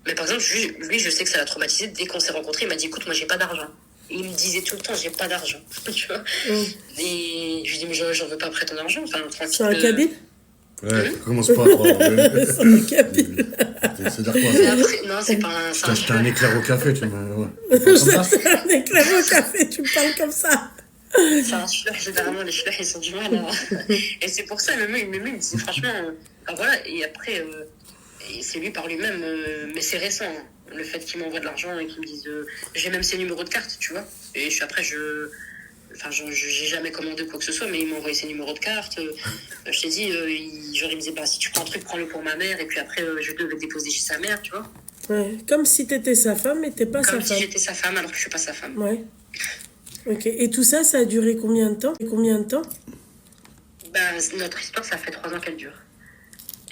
Mais par exemple, lui, je sais que ça l'a traumatisé. Dès qu'on s'est rencontrés, il m'a dit, écoute, moi, j'ai pas d'argent. Il me disait tout le temps, j'ai pas d'argent. Tu vois. Et je lui dis, mais j'en veux pas après ton argent. Enfin, C'est un Kabyle? Ouais, commence pas à toi. C'est un Kabyle. C'est-à-dire quoi Mais ça? après, non, c'est pas un. T'as acheté un éclair au café, tu me. Ouais. C'est un éclair au café, tu me parles comme ça. C'est un schlech, généralement, les schlech, ils sont du mal. Et c'est pour ça, même, il me dit, franchement. Voilà, et après, et c'est lui par lui-même, mais c'est récent. Hein, le fait qu'il m'envoie de l'argent et qu'il me dise. J'ai même ses numéros de carte, tu vois. Et après, j'ai jamais commandé quoi que ce soit, mais il m'a envoyé ses numéros de carte. Je t'ai dit, il me disait, bah, si tu prends un truc, prends-le pour ma mère. Et puis après, je devais le déposer chez sa mère, tu vois. Ouais, comme si t'étais sa femme, mais t'es pas Comme sa si femme. j'étais sa femme, alors que je suis pas sa femme. Ouais. Ok. Et tout ça, ça a duré combien de temps? Ben, notre histoire, ça fait 3 ans qu'elle dure.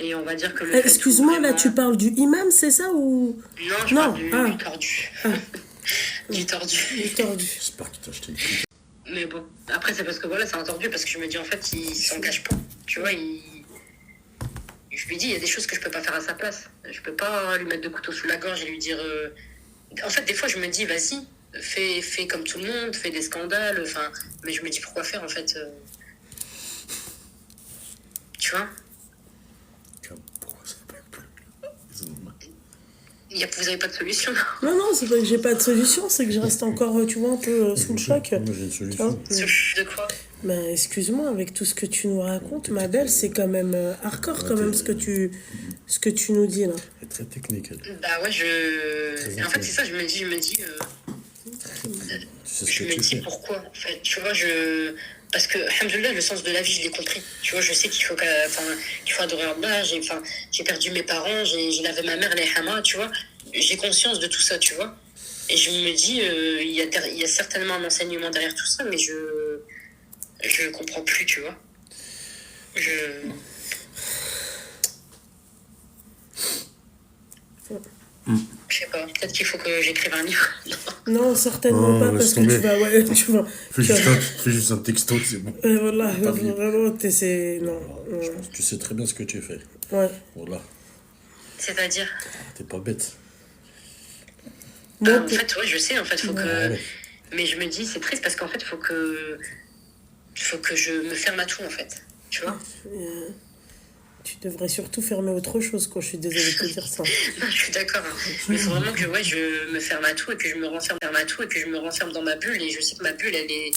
Et on va dire que Excuse-moi, là, tu parles du imam, c'est ça ou... Non, je parle du tordu. Du tordu. Du tordu. J'espère qu'il t'a acheté une pizza. Mais bon, après, c'est parce que voilà, c'est un tordu, parce que je me dis, en fait, il s'engage pas. Tu vois, je lui dis, il y a des choses que je peux pas faire à sa place. Je peux pas lui mettre de couteau sous la gorge et lui dire... En fait, des fois, je me dis, vas-y, fais comme tout le monde, fais des scandales, enfin... Mais je me dis, pourquoi faire, en fait Tu vois. Pourquoi ça peut plus? Vous avez pas de solution. Non, non, c'est pas que j'ai pas de solution, c'est que je reste encore, tu vois, un peu sous le choc. Moi, j'ai une solution. De quoi? Ben, excuse-moi, avec tout ce que tu nous racontes, ma belle, c'est quand même hardcore, quand même, ce que tu nous dis, là. Elle est très technique, elle. Bah ouais, en fait, c'est ça, je me dis... Tu sais ce Je que me tu dis fais. pourquoi, en fait. Tu vois, parce que, alhamdoulilah, le sens de la vie, je l'ai compris. Tu vois, je sais qu'il faut adorer Allah. J'ai perdu mes parents, j'ai lavé ma mère, les hamas, tu vois. J'ai conscience de tout ça, tu vois. Et je me dis, il y a certainement un enseignement derrière tout ça, mais je comprends plus, tu vois. Je sais pas, peut-être qu'il faut que j'écrive un livre. Non, certainement pas, parce laisse que tomber. tu vas... Fais juste un texto, c'est bon. Voilà, Pas de livre. vraiment, c'est... Non. Je pense que tu sais très bien ce que tu fais. Ouais. Voilà. C'est-à-dire T'es pas bête. Moi, en fait, ouais, je sais, en fait, faut que... Ouais. Mais je me dis, c'est triste, parce qu'en fait, faut que je me ferme à tout, en fait. Tu vois. tu devrais surtout fermer autre chose, quoi. Je suis désolée de te dire ça. Non, je suis d'accord. Hein. Mais il faut vraiment que je me ferme à tout et que je me renferme dans ma bulle. Et je sais que ma bulle, elle est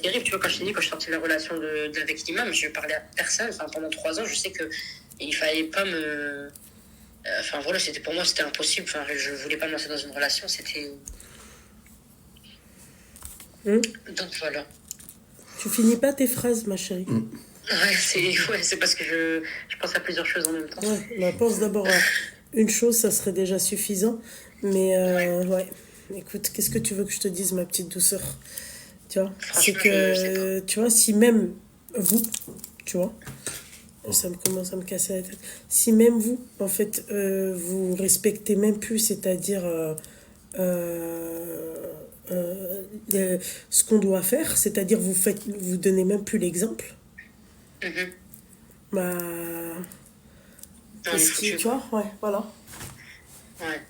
terrible. Tu vois, quand je t'ai dit, quand je suis sortie de la relation avec l'imam, je parlais à personne. Enfin, pendant 3 ans, je sais que il fallait pas me... Enfin, voilà, pour moi, c'était impossible. Enfin, je voulais pas me lancer dans une relation. C'était... Donc, voilà. Tu finis pas tes phrases, ma chérie. Ouais, c'est parce que je pense à plusieurs choses en même temps. Ouais, bah, pense d'abord à une chose, ça serait déjà suffisant. Mais ouais, écoute, qu'est-ce que tu veux que je te dise, ma petite douceur? Tu vois, c'est Franchement, je sais que, tu vois, si même vous, tu vois, ça me commence à me casser la tête. Si même vous, en fait, vous respectez même plus, c'est-à-dire ce qu'on doit faire, c'est-à-dire vous donnez même plus l'exemple. Bah, Non, tu vois, ouais, voilà. Ouais.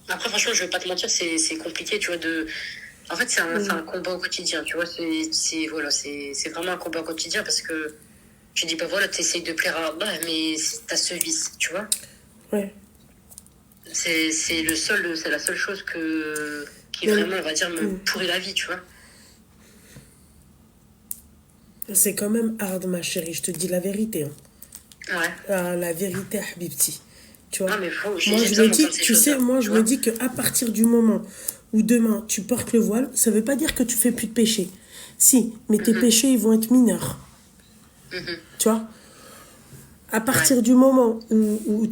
Après, franchement, je vais pas te mentir, c'est compliqué, tu vois, de... En fait, c'est un combat au quotidien, tu vois, voilà, c'est vraiment un combat au quotidien parce que tu dis, bah voilà, t'essayes de plaire à Allah, mais t'as ce vice, tu vois. Ouais. C'est la seule chose qui Mais- vraiment, on va dire, me pourrit la vie, tu vois. C'est quand même hard, ma chérie, je te dis la vérité. Hein. Ouais. Ah, la vérité, Habibti. Tu vois. Non, mais Moi, j'ai je besoin me dis, d'entendre ces tu sais, choses-là, moi, tu je vois. me dis qu'à partir du moment où demain tu portes le voile, ça veut pas dire que tu fais plus de péché. Si, mais tes péchés, ils vont être mineurs. Tu vois. À partir du moment où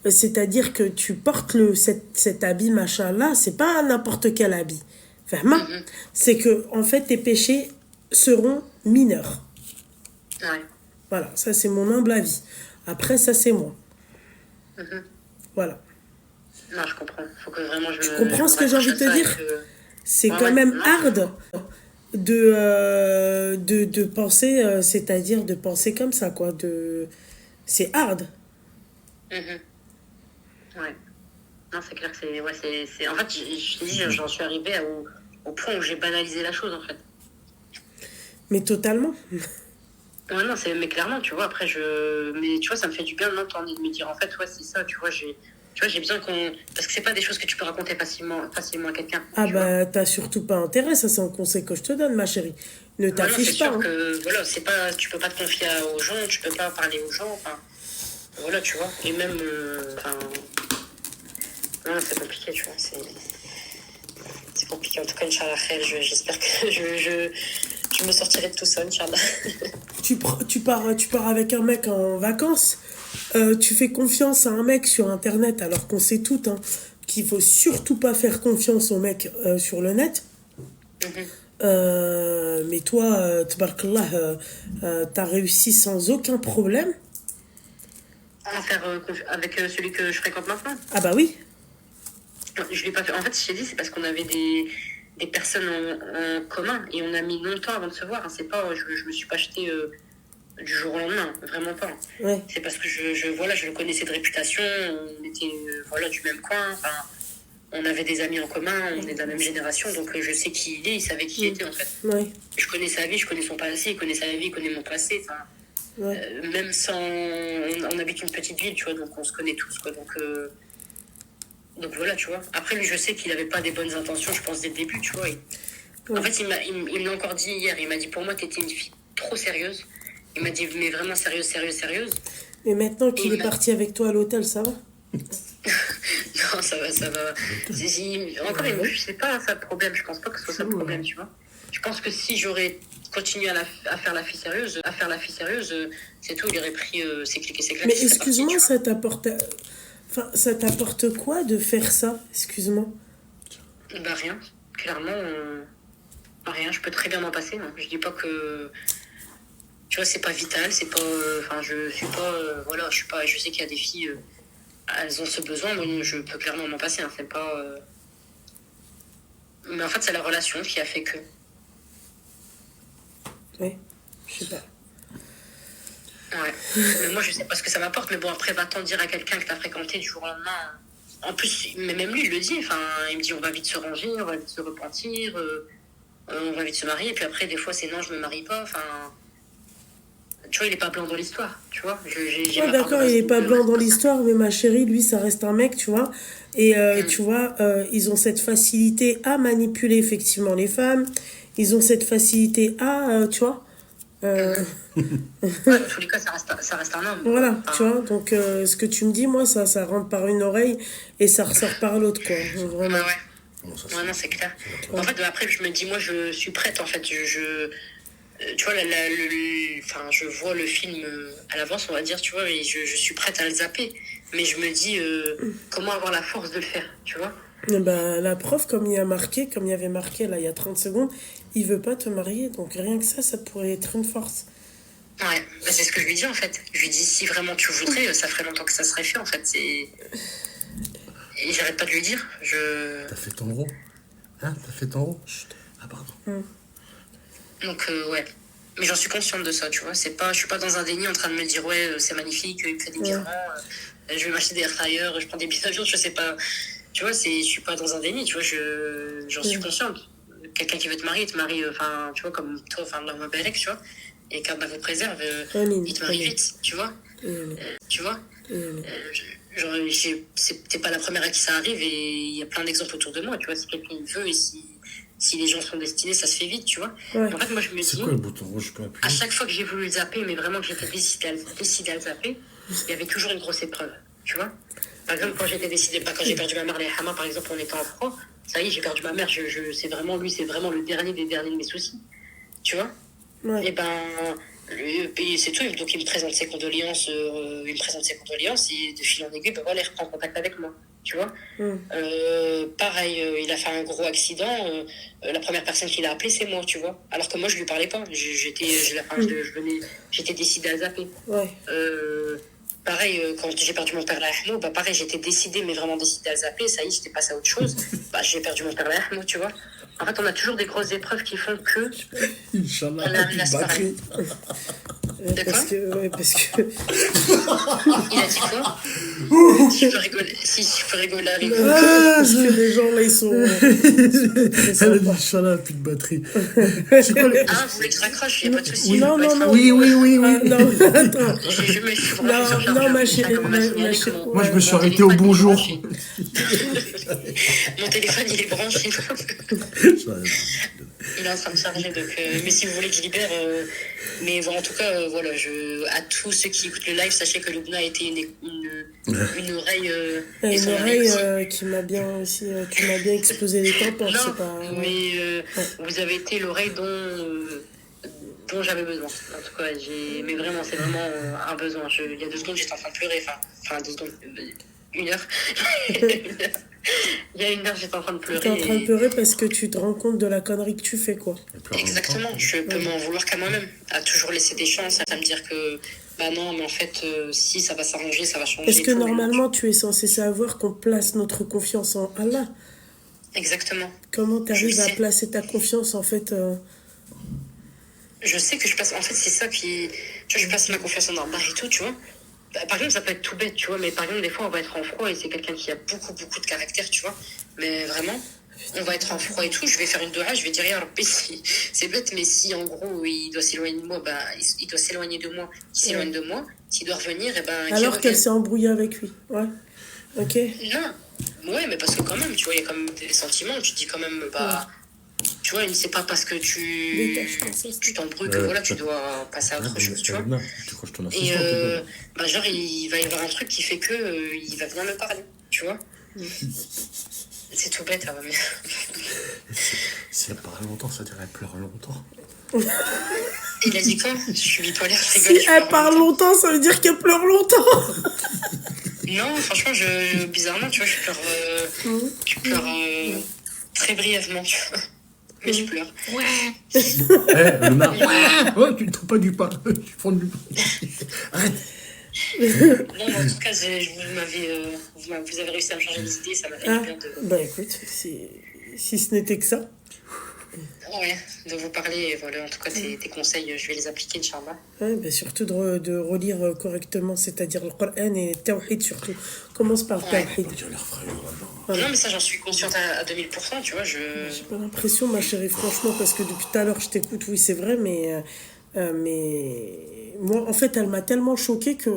c'est-à-dire que tu portes cet habit, machin là, c'est pas n'importe quel habit. Vraiment. C'est que, en fait, tes péchés seront mineurs. Ouais. Voilà, ça c'est mon humble avis. Après, ça c'est moi. Voilà. Non, je comprends. Faut que vraiment je Tu comprends ce que j'ai envie de te dire? C'est Ouais, quand ouais. même Non, hard de penser, c'est-à-dire de penser comme ça, quoi. C'est hard. Ouais. Non, c'est clair que c'est... Ouais, En fait, je te dis, j'en suis arrivée au point où j'ai banalisé la chose, en fait. Mais totalement. Ouais, non, mais clairement, tu vois, après, mais tu vois, ça me fait du bien de l'entendre et de me dire, en fait, ouais, c'est ça, tu vois, j'ai besoin qu'on... Parce que c'est pas des choses que tu peux raconter facilement à quelqu'un. Ah tu vois. bah, t'as surtout pas intérêt, ça c'est un conseil que je te donne, ma chérie. Ne Ouais, non, c'est t'affiche pas. sûr Hein. que, voilà, c'est pas... Tu peux pas te confier aux gens, tu peux pas parler aux gens, enfin... Voilà, tu vois. Et même, enfin... Non, c'est compliqué, tu vois, c'est compliqué. En tout cas, Inch'Allah, khair, j'espère que je me sortirai de tout ça, Inch'Allah. Tu pars avec un mec en vacances, tu fais confiance à un mec sur internet alors qu'on sait tout hein, qu'il faut surtout pas faire confiance aux mecs sur le net. Mais toi, tabarakallah, t'as réussi sans aucun problème. À faire avec celui que je fréquente maintenant. Ah bah oui. Je l'ai pas fait. En fait, je t'ai dit, c'est parce qu'on avait des personnes en commun et on a mis longtemps avant de se voir. Hein. C'est pas, je me suis pas acheté du jour au lendemain, vraiment pas. Ouais. C'est parce que voilà, je le connaissais de réputation, on était voilà, du même coin, enfin, on avait des amis en commun, on est de la même génération, donc je sais qui il est, il savait qui j'étais en fait. Ouais. Je connais sa vie, je connais son passé, il connaît sa vie, il connaît mon passé, enfin, Ouais. même sans... On habite une petite ville, tu vois, donc on se connaît tous, quoi, donc voilà, tu vois. Après, lui, je sais qu'il avait pas des bonnes intentions, je pense, dès le début, tu vois. En fait, il me l'a encore dit hier, il m'a dit, pour moi, t'étais une fille trop sérieuse. Il m'a dit, mais vraiment sérieuse, sérieuse, sérieuse. Mais maintenant qu'il est parti avec toi à l'hôtel, ça va? Non, ça va. Encore une fois, je sais pas ça le problème. Je pense pas que ce soit ça le problème, tu vois. Je pense que si j'aurais continué à faire la fille sérieuse, c'est tout, il aurait pris ses clics et ses claques. Mais excuse-moi, ça t'apporte... Enfin, ça t'apporte quoi de faire ça? Excuse-moi. Bah rien, clairement, rien. Je peux très bien m'en passer. Non. Je dis pas que... Tu vois, c'est pas vital, c'est pas... Enfin, je suis pas... voilà, je suis pas... Je sais qu'il y a des filles... elles ont ce besoin, donc je peux clairement m'en passer. Hein, c'est pas... Mais en fait, c'est la relation qui a fait que... Oui, je sais pas. Ouais. Mais moi, je sais pas ce que ça m'apporte, mais bon, après, va-t'en dire à quelqu'un que t'as fréquenté du jour au lendemain. En plus, mais même lui, il le dit. Enfin, il me dit, on va vite se ranger, on va vite se repentir, on va vite se marier. Et puis après, des fois, c'est non, je me marie pas. Enfin... Tu vois, il est pas blanc dans l'histoire, tu vois. Ouais, d'accord, il est pas blanc dans l'histoire, mais ma chérie, lui, ça reste un mec, tu vois. Et tu vois, ils ont cette facilité à manipuler effectivement les femmes. Ils ont cette facilité à, tu vois. Ouais, dans tous les cas, ça reste un homme. Voilà, Enfin, tu vois. Donc, ce que tu me dis, moi, ça rentre par une oreille et ça ressort par l'autre, quoi. Vraiment. ouais. Bon, ça, Ouais, non, c'est clair. En fait, après, je me dis, moi, je suis prête, en fait. Tu vois, enfin, je vois le film à l'avance, on va dire, tu vois, et je suis prête à le zapper. Mais je me dis, comment avoir la force de le faire, tu vois. Et ben, la preuve, comme il y avait marqué là il y a 30 secondes, il veut pas te marier. Donc rien que ça pourrait être une force. Ouais, bah, c'est ce que je lui dis, en fait. Je lui dis, si vraiment tu voudrais, ça ferait longtemps que ça serait fait, en fait. Et j'arrête pas de lui dire. T'as fait ton rond? Hein? T'as fait ton rond? Chut. Ah, pardon. Donc, ouais. Mais j'en suis consciente de ça, tu vois. Je suis pas dans un déni en train de me dire, ouais, c'est magnifique, il me fait des diamants, je vais m'acheter des air fryers, je prends des billets d'avion, je sais pas. Tu vois, je suis pas dans un déni, tu vois, j'en suis consciente. Quelqu'un qui veut te marie, enfin, tu vois, comme toi, enfin, Allah Mabarek, tu vois, et qu'Allah vous préserve, Amin, il te marie amin. vite, tu vois, Amin, tu vois. amin. Genre, t'es pas la première à qui ça arrive, et il y a plein d'exemples autour de moi, tu vois, si quelqu'un il veut, et si les gens sont destinés, ça se fait vite, tu vois. Ouais. En fait, moi, je me C'est dis, quoi le bouton rouge? Je peux à appuyer? chaque fois que j'ai voulu le zapper, mais vraiment que j'étais décidée à le zapper, il y avait toujours une grosse épreuve, tu vois. Par exemple, quand j'ai perdu ma mère, les Hama, par exemple, on était en froid, ça y est, j'ai perdu ma mère, c'est vraiment le dernier des derniers de mes soucis, tu vois. Ouais. Et ben, c'est tout, donc il me présente ses condoléances, et de fil en aiguille, ben voilà, il reprend contact avec moi, tu vois. Pareil, il a fait un gros accident, la première personne qu'il a appelé, c'est moi, tu vois. Alors que moi, je lui parlais pas, j'étais décidée à zapper. Ouais. Pareil, quand j'ai perdu mon père Lahmo, bah pareil, j'étais décidée, mais vraiment décidée à zapper, ça y est, j'étais passée à autre chose. Bah, j'ai perdu mon père Lahmo, tu vois. En fait, on a toujours des grosses épreuves qui font que Inch'Allah, on arrive à plus se de batterie. parler. De Parce quoi que, parce que Il a dit quoi? Si je peux rigoler avec vous. parce que les gens là ils sont Elle a dit Inch'Allah, plus de batterie. C'est quoi les... Ah, vous voulez que je raccroche? Il n'y a pas de souci. Oui. Non, non, non. Oui, oui, oui, oui. Ah, non, attends. Je suis branchée sur le Non, chargeur. ma chérie, On m'a signalé ma que chérie. Moi, je me suis mon arrêté au téléphone, bonjour. il est branché. Mon téléphone, il est branché. Il est en train de charger. Donc, mais si vous voulez que je libère. Mais bon, en tout cas, voilà, à tous ceux qui écoutent le live, sachez que Lubna a été une oreille. Et Une son oreille oreille. qui m'a bien aussi, tu m'as bien explosé les tympans, Non, c'est pas. mais vous avez été l'oreille dont j'avais besoin. En tout cas, mais vraiment, c'est vraiment un besoin. Il y a 2 secondes, j'étais en train de pleurer. Enfin 2 secondes, 1 heure. Il y a 1 heure, j'étais en train de pleurer. T'es en train de pleurer parce que tu te rends compte de la connerie que tu fais, quoi. Exactement, je peux m'en vouloir qu'à moi-même. À toujours laisser des chances, à me dire que, bah non, mais en fait, si ça va s'arranger, ça va changer. Parce que tout, normalement, tu es censé savoir qu'on place notre confiance en Allah. Exactement. Comment tu arrives Je à sais. placer ta confiance, en fait Je sais que je passe. En fait, c'est ça qui. Tu vois, je passe ma confiance en Allah et tout, tu vois. Par exemple, ça peut être tout bête, tu vois, mais par exemple, des fois, on va être en froid et c'est quelqu'un qui a beaucoup, beaucoup de caractère, tu vois. Mais vraiment, on va être en froid et tout, je vais faire une doha, je vais dire, ya Rabbi, c'est bête, mais si en gros, il doit s'éloigner de moi, bah, il doit s'éloigner de moi, qu'il s'éloigne de moi, s'il doit revenir, et ben. qu'il Alors qu'elle revienne. s'est embrouillée avec lui. Ouais. Ok. Non, ouais, mais parce que quand même, tu vois, il y a quand même des sentiments, tu te dis quand même, bah. Tu vois, c'est pas parce que tu t'embrouilles que voilà, tu dois passer à autre chose, tu vois. Tu crois que je t'en Et assiste, bah genre, il va y avoir un truc qui fait que il va venir me parler, tu vois. C'est tout bête, hein, mais... Si elle parle longtemps, ça dirait elle pleure longtemps. Il a dit quoi? Je suis bipolaire, je Si rigole. je elle pleure parle longtemps, ça veut dire qu'elle pleure longtemps. Non, franchement, bizarrement, tu vois, je pleure très brièvement, tu vois. Mais je pleure. Eh, le nar. Oh, tu ne trouves pas du pain. Tu prends du pain. Arrête. Non, mais en tout cas, vous avez réussi à me changer les idées, ça m'a fait Ah, du bien de... bah écoute, si ce n'était que ça. Ouais, de vous parler, et voilà, en tout cas, tes conseils, je vais les appliquer, Inch'Allah. Ouais, bah surtout de relire correctement, c'est-à-dire le Coran et le Tawhid surtout. Commence par le Tawhid. J'ai l'air frère, vraiment. Voilà. Non, mais ça, j'en suis consciente à 2000%, tu vois, J'ai pas l'impression, ma chérie, franchement, parce que depuis tout à l'heure, je t'écoute, oui, c'est vrai, mais moi, en fait, elle m'a tellement choquée que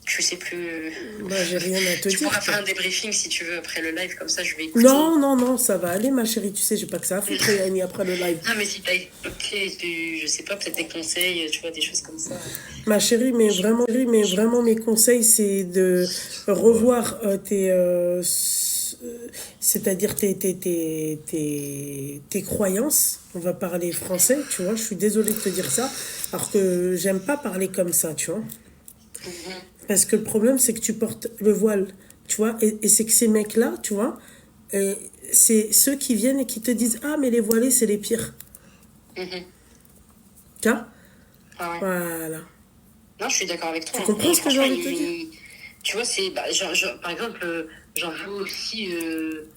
Je sais plus... bah, j'ai rien à te Tu dire. pourras faire un débriefing si tu veux après le live, comme ça je vais écouter. Non, non, non, ça va aller, ma chérie, tu sais, j'ai pas que ça à foutre, Yanni, après le live. Ah, mais si t'as je sais pas, peut-être des conseils, tu vois, des choses comme ça. Ma chérie, mais vraiment, mes conseils, c'est de revoir c'est-à-dire tes croyances. On va parler français, tu vois. Je suis désolée de te dire ça, alors que j'aime pas parler comme ça, tu vois. Parce que le problème, c'est que tu portes le voile, tu vois. Et c'est que ces mecs-là, tu vois, c'est ceux qui viennent et qui te disent « Ah, mais les voilés, c'est les pires. » Tu vois? Ah ouais. Voilà. Non, je suis d'accord avec toi. Tu comprends ce que j'ai envie de te Franchement, dire? tu vois, c'est... Bah, par exemple, j'en vois aussi...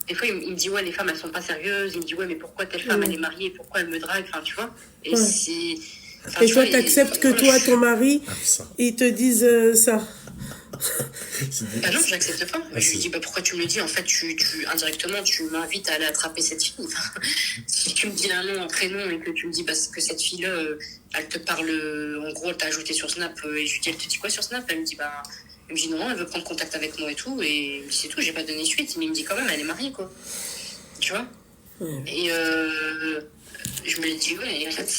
des fois, il me dit, ouais, les femmes, elles sont pas sérieuses. Il me dit, ouais, mais pourquoi telle femme, elle est mariée? Pourquoi elle me drague? Enfin, tu vois. Et Ouais. c'est... Enfin, Et tu toi, vois, t'acceptes que toi, ton mari, ça. ils te disent ça. Bah non, je l'accepte pas. Ah, Je lui dis, bah pourquoi tu me le dis? En fait, indirectement, tu m'invites à aller attraper cette fille. Enfin, si tu me dis un nom, un prénom, et que tu me dis bah, que cette fille-là, elle te parle, en gros, elle t'a ajouté sur Snap, et je lui dis, elle te dit quoi sur Snap? Elle me dit, bah, non, elle veut prendre contact avec moi et tout, et c'est tout, j'ai pas donné suite. Mais il me dit quand même, elle est mariée, quoi. Tu vois? Et je me dis, ouais, et en fait,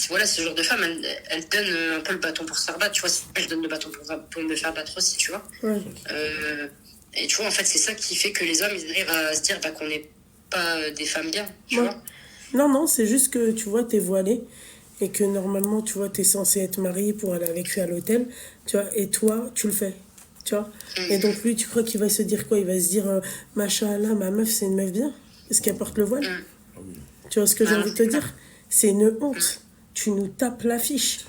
voilà, ce genre de femme, elle donne un peu le bâton pour se faire battre, tu vois. Je donne le bâton pour me faire battre aussi, tu vois. Ouais. Et tu vois, en fait, c'est ça qui fait que les hommes, ils arrivent à se dire bah, qu'on n'est pas des femmes bien, tu vois. Non, c'est juste que, tu vois, t'es voilée et que normalement, tu vois, t'es censé être mariée pour aller avec lui à l'hôtel, tu vois, et toi, tu le fais, tu vois. Et donc, lui, tu crois qu'il va se dire quoi? Il va se dire, machallah, ma meuf, c'est une meuf bien. Est-ce qu'elle porte le voile? Tu vois ce que j'ai envie de te dire? C'est une honte. Tu nous tapes l'affiche.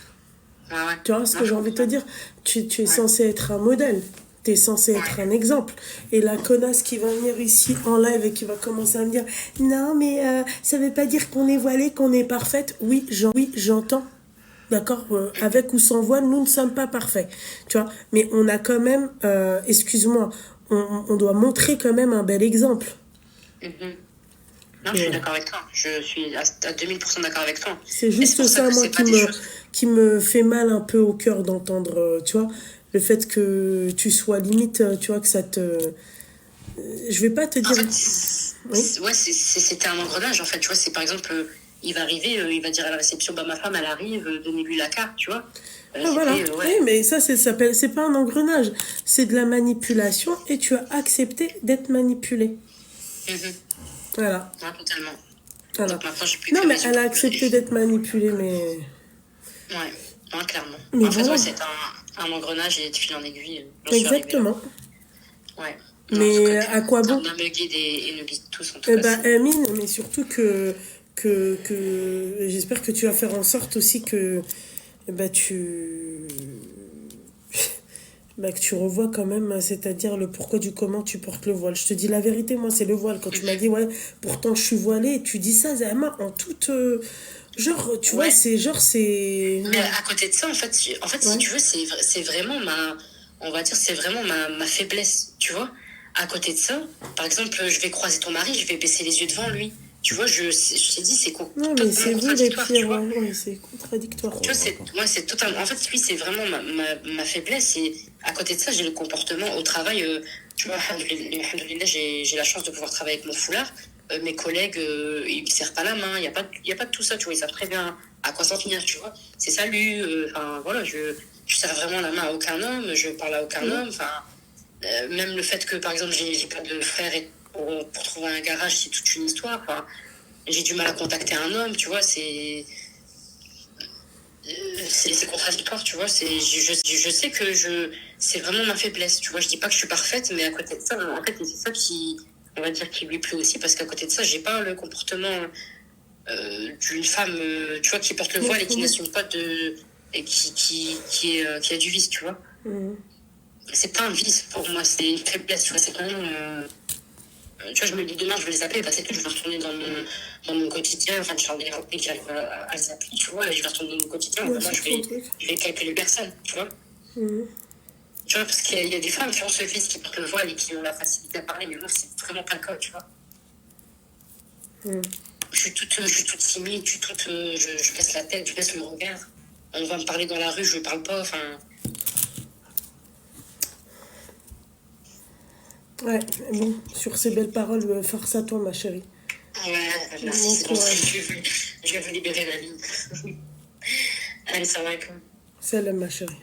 Ouais. Tu vois ce que j'ai envie de te dire? Tu es censé être un modèle. Tu es censé être un exemple. Et la connasse qui va venir ici en live et qui va commencer à me dire non, mais ça veut pas dire qu'on est voilée, qu'on est parfaite. Oui, j'entends. D'accord, avec ou sans voile, nous ne sommes pas parfaits. Tu vois, mais on a quand même, excuse-moi, on doit montrer quand même un bel exemple. Non, je suis d'accord avec toi. Je suis à 2000% d'accord avec toi. C'est juste ça, moi, qui me fait mal un peu au cœur d'entendre, tu vois, le fait que tu sois limite, tu vois, que ça te... Je vais pas te dire... En fait, ouais, c'était un engrenage, en fait, tu vois, c'est par exemple, il va arriver, il va dire à la réception, bah ma femme, elle arrive, donnez-lui la carte, tu vois. Voilà, oui, mais ça, c'est pas un engrenage, c'est de la manipulation et tu as accepté d'être manipulé. Voilà. Ouais, totalement. Voilà. Donc maintenant, j'ai plus Non, que mais raison. elle a accepté d'être manipulée, mais... Ouais, clairement. Mais en fait, voilà. ouais, c'est un engrenage et de fil en aiguille. Exactement. Ouais. Mais à quoi bon? On a me guide et nous guide tous, en tout cas. Ben, Amine, mais surtout que j'espère que tu vas faire en sorte aussi que que tu revois quand même, c'est-à-dire le pourquoi du comment tu portes le voile. Je te dis la vérité, moi, c'est le voile. Quand tu m'as dit, ouais, pourtant je suis voilée, tu dis ça, Zahma, en toute... genre, tu vois, c'est... Mais à côté de ça, en fait, si tu veux, c'est vraiment on va dire, c'est vraiment ma faiblesse, tu vois. À côté de ça, par exemple, je vais croiser ton mari, je vais baisser les yeux devant lui. Tu vois, je t'ai dit, c'est non, mais c'est vous les pires, ouais, c'est contradictoire. Tu vois, c'est totalement... En fait, lui, c'est vraiment ma faiblesse. Et à côté de ça, j'ai le comportement au travail. Tu vois, alhamdoulilah, j'ai la chance de pouvoir travailler avec mon foulard. Mes collègues, ils ne serrent pas la main. Il n'y a pas de tout ça, tu vois. Ils savent très bien à quoi s'en tenir, tu vois. C'est salut. Enfin, voilà, je serre vraiment la main à aucun homme. Je parle à aucun homme. Enfin, même le fait que, par exemple, j'ai pas de frère et pour trouver un garage, c'est toute une histoire. Enfin, j'ai du mal à contacter un homme, tu vois. C'est contradictoire, tu vois. Je sais que c'est vraiment ma faiblesse, tu vois. Je dis pas que je suis parfaite, mais à côté de ça, en fait, c'est ça on va dire, qui lui plaît aussi, parce qu'à côté de ça, j'ai pas le comportement d'une femme, tu vois, qui porte le voile et qui n'assume pas et qui a du vice, tu vois. C'est pas un vice pour moi, c'est une faiblesse, tu vois. C'est vraiment tu vois, je me dis demain je vais les appeler, bah c'est tout, je vais retourner dans mon quotidien, enfin je vais les rappeler qui arrivent à les appeler, tu vois, et je vais retourner dans mon quotidien, moi je vais calculer personne, tu vois. Tu vois, parce qu'il y a des femmes qui ont ce fils qui portent le voile et qui ont la facilité à parler, mais moi c'est vraiment pas le cas, tu vois. Je suis toute timide, je baisse la tête, je baisse le regard, on va me parler dans la rue, je parle pas, enfin... Ouais, bon, sur ces belles paroles, force à toi, ma chérie. Ouais, merci, c'est bon, je vais vous libérer la ligne. Allez, salam alaikum. Salam, ma chérie.